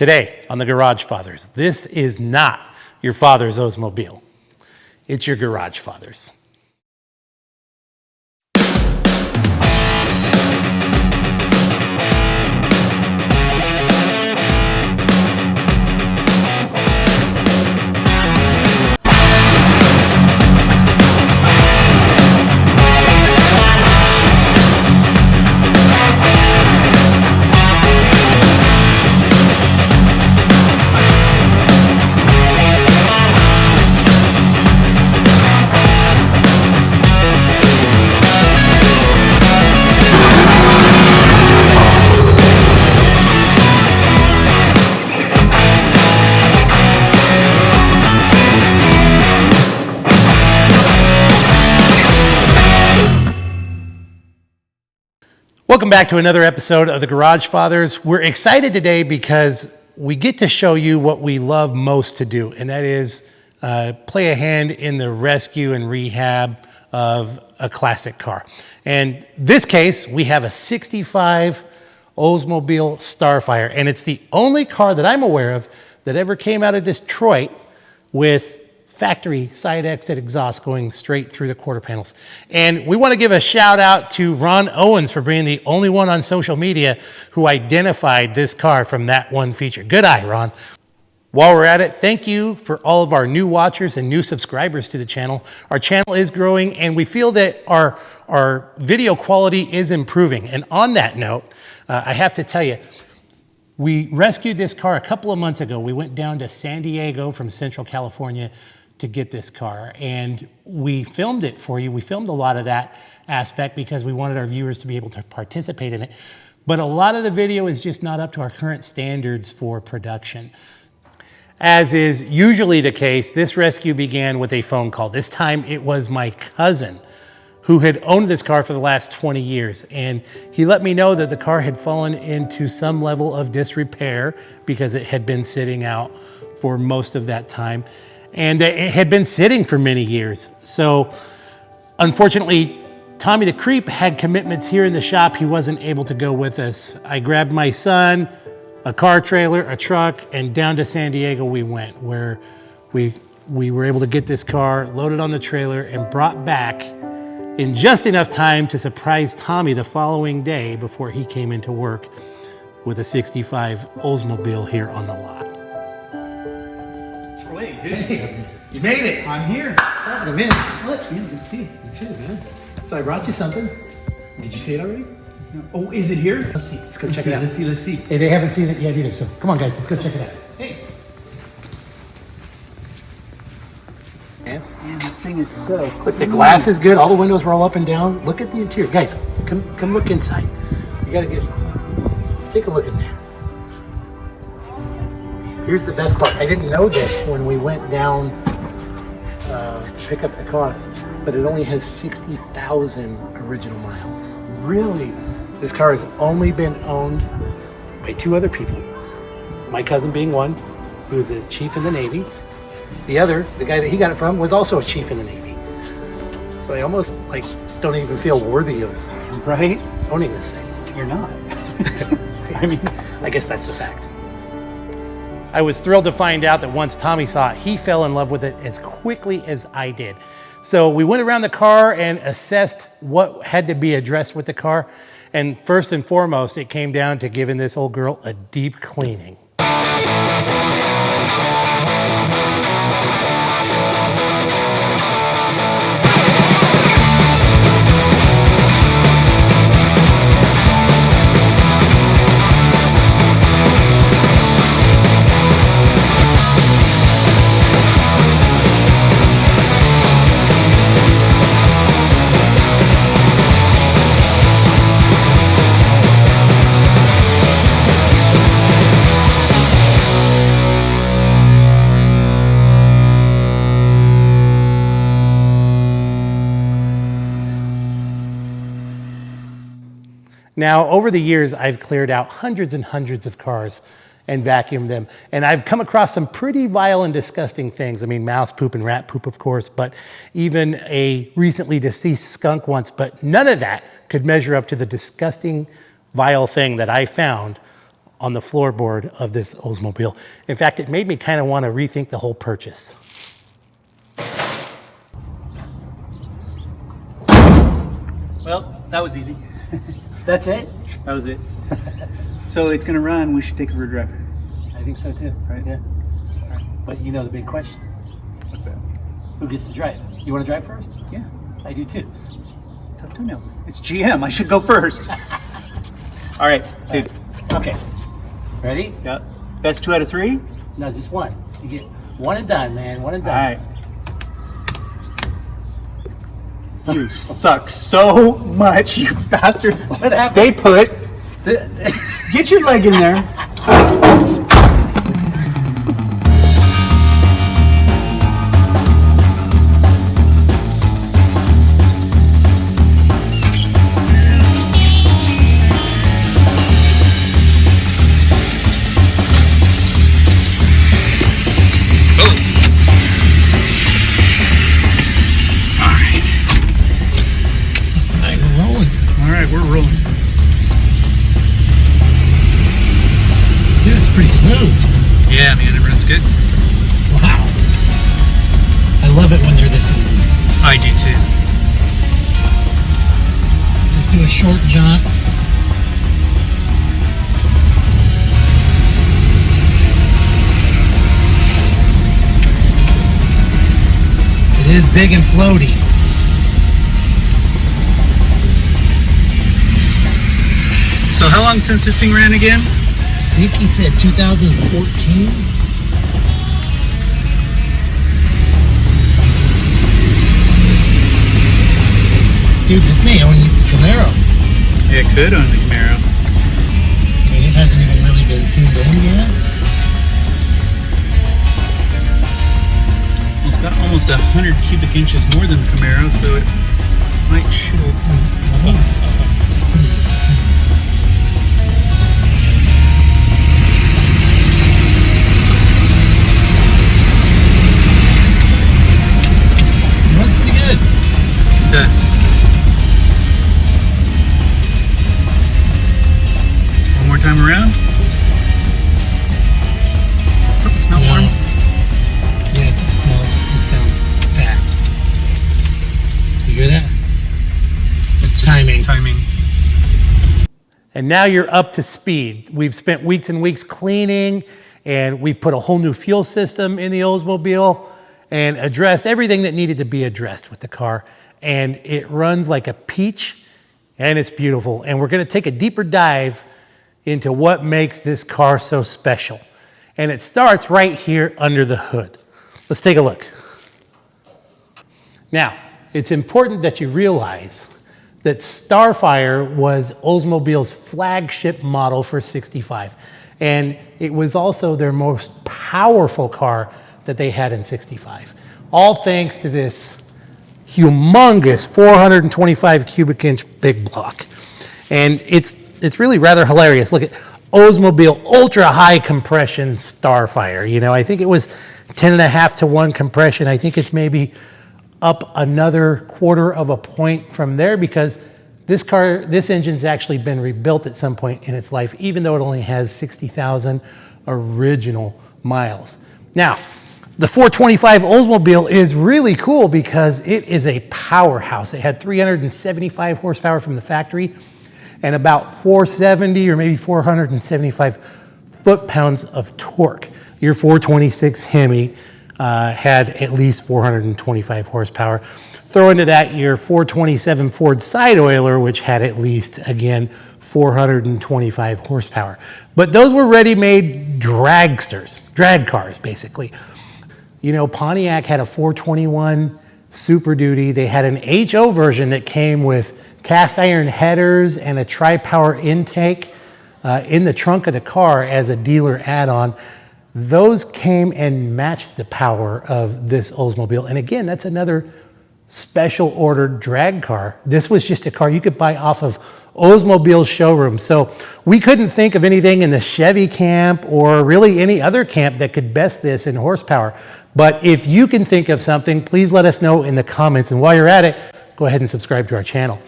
Today on the Garagefathers, this is not your father's Oldsmobile. It's your Garagefathers. Welcome back to another episode of the Garagefathers. We're excited today because we get to show you what we love most to do, and that is play a hand in the rescue and rehab of a classic car. And this case, we have a 65 Oldsmobile Starfire, and it's the only car that I'm aware of that ever came out of Detroit with factory side exit exhaust going straight through the quarter panels. And we want to give a shout out to Ron Owens for being the only one on social media who identified this car from that one feature. Good eye, Ron. While we're at it, thank you for all of our new watchers and new subscribers to the channel. Our channel is growing and we feel that our video quality is improving. And on that note, I have to tell you, we rescued this car a couple of months ago. We went down to San Diego from Central California to get this car, and we filmed it for you. We filmed a lot of that aspect because we wanted our viewers to be able to participate in it. But a lot of the video is just not up to our current standards for production. As is usually the case, this rescue began with a phone call. This time it was my cousin who had owned this car for the last 20 years. And he let me know that the car had fallen into some level of disrepair because it had been sitting out for most of that time. And it had been sitting for many years. So unfortunately, Tommy the Creep had commitments here in the shop. He wasn't able to go with us. I grabbed my son, a car trailer, a truck, and down to San Diego we went, where we were able to get this car loaded on the trailer and brought back in just enough time to surprise Tommy the following day before he came into work with a 65 Oldsmobile here on the lot. Hey, You made it. I'm here. What's happening, man? What? Yeah, good to see you. You too, man. So I brought you something. Did you see it already? No. Oh, is it here? Let's see. Let's go check it out. Let's see. Hey, they haven't seen it yet either, so come on, guys. Let's go check it out. Hey. Man, this thing is so look, the glass is good. All the windows roll up and down. Look at the interior. Guys, come look inside. You gotta take a look in there. Here's the best part. I didn't know this when we went down to pick up the car, but it only has 60,000 original miles. Really? This car has only been owned by two other people. My cousin being one, who was a chief in the Navy. The other, the guy that he got it from, was also a chief in the Navy. So I almost don't even feel worthy of owning this thing. You're not. I guess that's the fact. I was thrilled to find out that once Tommy saw it, he fell in love with it as quickly as I did. So we went around the car and assessed what had to be addressed with the car. And first and foremost, it came down to giving this old girl a deep cleaning. Now, over the years, I've cleared out hundreds and hundreds of cars and vacuumed them. And I've come across some pretty vile and disgusting things. I mean, mouse poop and rat poop, of course, but even a recently deceased skunk once. But none of that could measure up to the disgusting, vile thing that I found on the floorboard of this Oldsmobile. In fact, it made me kind of want to rethink the whole purchase. Well, that was easy. That's it? That was it. So it's gonna run. We should take it for a drive. I think so too. Right? Yeah. But you know the big question. What's that? Who gets to drive? You want to drive first? Yeah. I do too. Tough toenails. It's GM. I should go first. All right, dude. Okay. Ready? Yeah. Best 2 out of 3. No, just one. You get one and done, man. One and All done. right. You suck so much, you bastard. What happened? Stay put. Get your leg in there. All right, we're rolling. Dude, it's pretty smooth. Yeah, man, it runs good. Wow. I love it when they're this easy. I do too. Just do a short jaunt. It is big and floaty. So how long since this thing ran again? I think he said 2014. Dude, this may own the Camaro. Yeah, it could own the Camaro. I mean, it hasn't even really been tuned in yet. It's got almost 100 cubic inches more than the Camaro, so it might show. That's pretty good. It does. One more time around. Something smell warm. Yes, it smells. It sounds bad. You hear that? It's timing. Timing. And now you're up to speed. We've spent weeks and weeks cleaning, and we've put a whole new fuel system in the Oldsmobile and addressed everything that needed to be addressed with the car. And it runs like a peach, and it's beautiful. And we're gonna take a deeper dive into what makes this car so special. And it starts right here under the hood. Let's take a look. Now, it's important that you realize that Starfire was Oldsmobile's flagship model for 65. And it was also their most powerful car that they had in 65. All thanks to this humongous 425 cubic inch big block. And it's really rather hilarious. Look at Oldsmobile ultra high compression Starfire. You know, I think it was 10.5 to 1 compression. I think it's maybe up another 1/4 of a point from there, because this engine's actually been rebuilt at some point in its life, even though it only has 60,000 original miles. Now, the 425 Oldsmobile is really cool because it is a powerhouse. It had 375 horsepower from the factory and about 470 or maybe 475 foot-pounds of torque. Your 426 Hemi had at least 425 horsepower. Throw into that your 427 Ford side oiler, which had at least, again, 425 horsepower. But those were ready-made dragsters, drag cars, basically. You know, Pontiac had a 421 Super Duty. They had an HO version that came with cast iron headers and a tri-power intake in the trunk of the car as a dealer add-on. Those came and matched the power of this Oldsmobile. And again, that's another special ordered drag car. This was just a car you could buy off of Oldsmobile's showroom. So we couldn't think of anything in the Chevy camp or really any other camp that could best this in horsepower. But if you can think of something, please let us know in the comments. And while you're at it, go ahead and subscribe to our channel.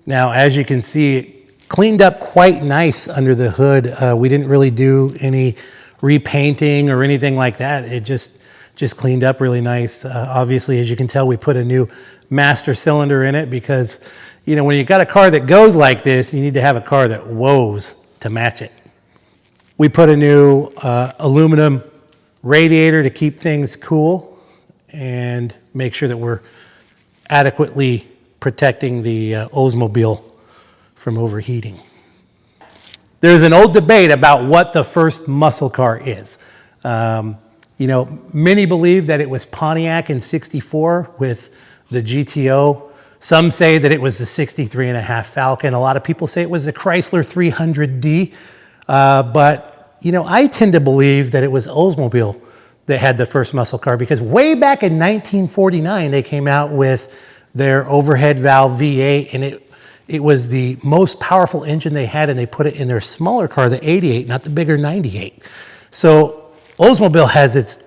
Now, as you can see, it cleaned up quite nice under the hood. We didn't really do any repainting or anything like that. It just cleaned up really nice. Obviously, as you can tell, we put a new master cylinder in it because, you know, when you got a car that goes like this, you need to have a car that woes to match it. We put a new aluminum radiator to keep things cool and make sure that we're adequately protecting the Oldsmobile from overheating. There's an old debate about what the first muscle car is. You know, many believe that it was Pontiac in '64 with the GTO. Some say that it was the 63.5 Falcon. A lot of people say it was the Chrysler 300D. But, you know, I tend to believe that it was Oldsmobile that had the first muscle car, because way back in 1949, they came out with their overhead valve V8, and it was the most powerful engine they had, and they put it in their smaller car, the 88, not the bigger 98. So Oldsmobile has its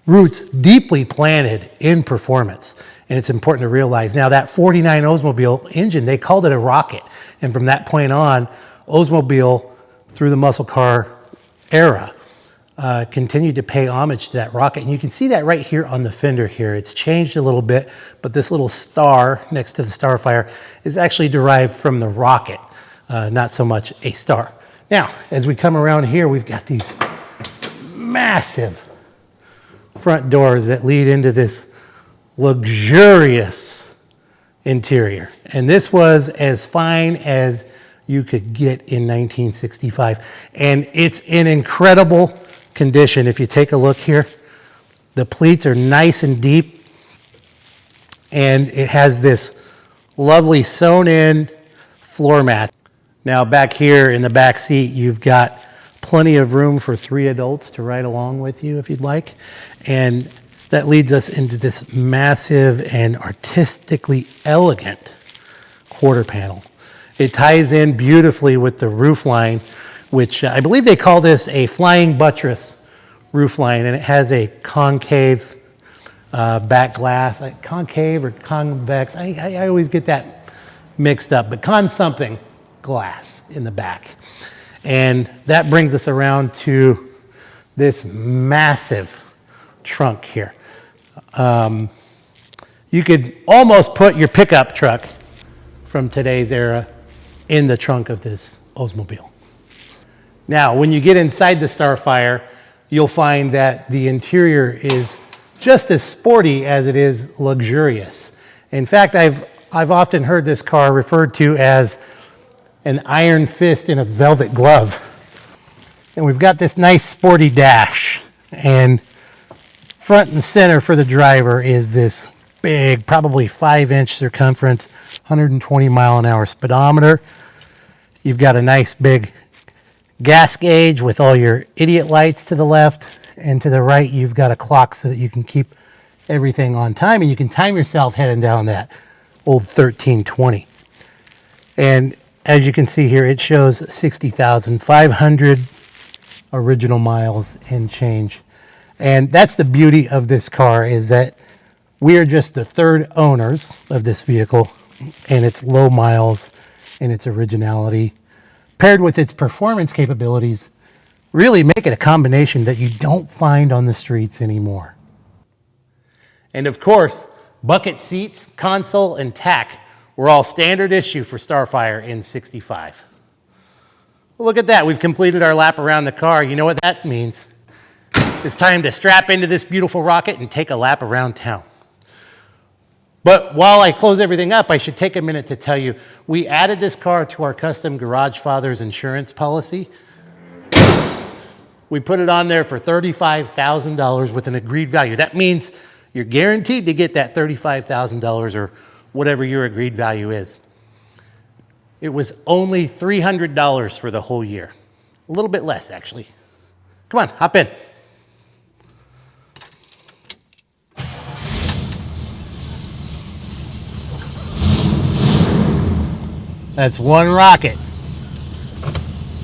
roots deeply planted in performance, and it's important to realize. Now, that 49 Oldsmobile engine, they called it a rocket, and from that point on, Oldsmobile, through the muscle car era, continued to pay homage to that rocket. And you can see that right here on the fender here. It's changed a little bit, but this little star next to the Starfire is actually derived from the rocket, not so much a star. Now, as we come around here, we've got these massive front doors that lead into this luxurious interior. And this was as fine as you could get in 1965. And it's in incredible condition. If you take a look here, the pleats are nice and deep, and it has this lovely sewn in floor mat. Now back here in the back seat, you've got plenty of room for 3 adults to ride along with you if you'd like. And that leads us into this massive and artistically elegant quarter panel. It ties in beautifully with the roof line, which I believe they call this a flying buttress roof line, and it has a concave back glass. Concave or convex, I always get that mixed up, but something glass in the back. And that brings us around to this massive trunk here. You could almost put your pickup truck from today's era in the trunk of this Oldsmobile. Now, when you get inside the Starfire, you'll find that the interior is just as sporty as it is luxurious. In fact, I've often heard this car referred to as an iron fist in a velvet glove. And we've got this nice sporty dash, and front and center for the driver is this big, probably 5-inch circumference, 120 mile an hour speedometer. You've got a nice big gas gauge with all your idiot lights to the left, and to the right you've got a clock so that you can keep everything on time, and you can time yourself heading down that old 1320. And as you can see here, it shows 60,500 original miles and change. And that's the beauty of this car, is that we are just the third owners of this vehicle, and its low miles and its originality, paired with its performance capabilities, really make it a combination that you don't find on the streets anymore. And of course, bucket seats, console, and tack were all standard issue for Starfire in '65. Well, look at that. We've completed our lap around the car. You know what that means? It's time to strap into this beautiful rocket and take a lap around town. But while I close everything up, I should take a minute to tell you, we added this car to our custom Garagefathers insurance policy. We put it on there for $35,000 with an agreed value. That means you're guaranteed to get that $35,000 or whatever your agreed value is. It was only $300 for the whole year. A little bit less, actually. Come on, hop in. That's one rocket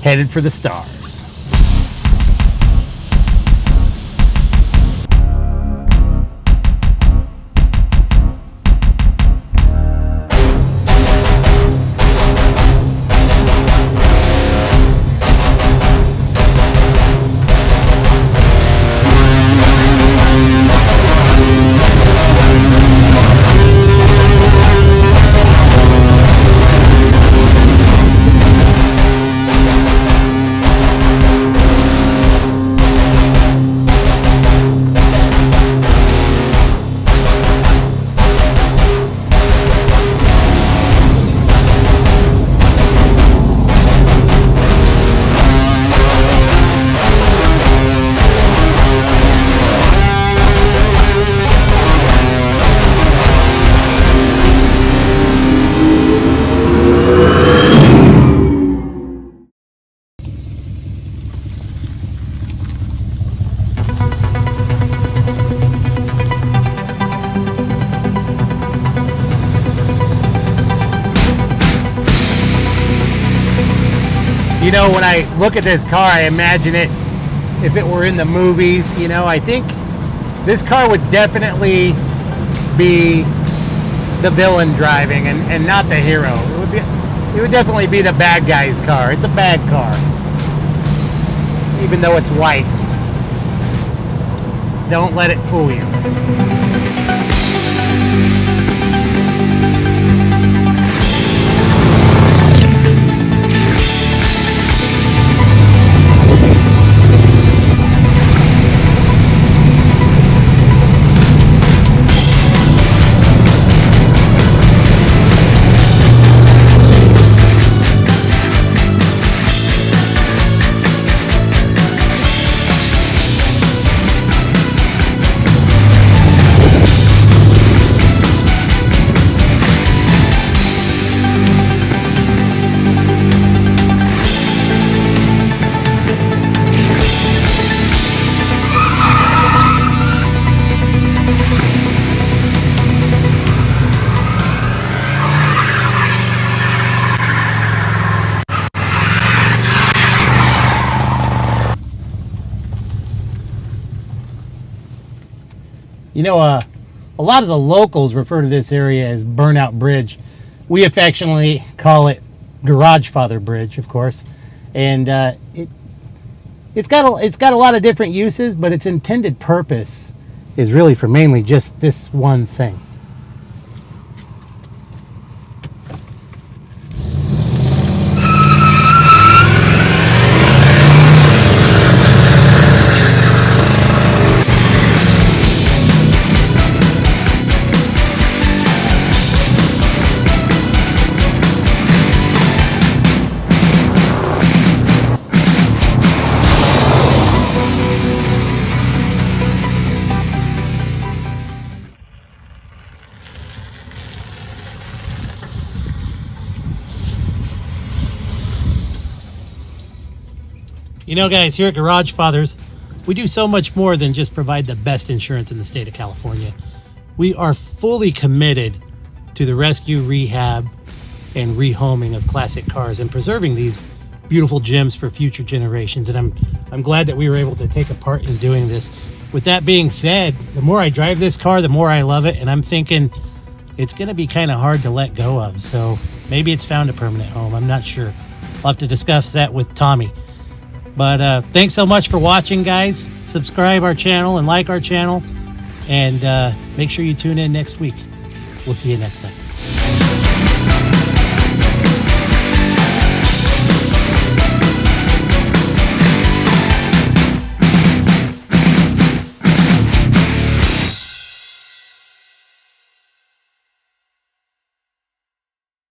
headed for the stars. You know, when I look at this car, I imagine it if it were in the movies. You know, I think this car would definitely be the villain driving and not the hero. It would definitely be the bad guy's car. It's a bad car, even though it's white. Don't let it fool you. You know, a lot of the locals refer to this area as Burnout Bridge. We affectionately call it Garagefather Bridge, of course. And it's got a lot of different uses, but its intended purpose is really for mainly just this one thing. You know, guys, here at Garagefathers, we do so much more than just provide the best insurance in the state of California. We are fully committed to the rescue, rehab, and rehoming of classic cars and preserving these beautiful gems for future generations. And I'm glad that we were able to take a part in doing this. With that being said, the more I drive this car, the more I love it. And I'm thinking it's going to be kind of hard to let go of. So maybe it's found a permanent home. I'm not sure. I'll have to discuss that with Tommy. But thanks so much for watching, guys. Subscribe our channel and like our channel. And make sure you tune in next week. We'll see you next time.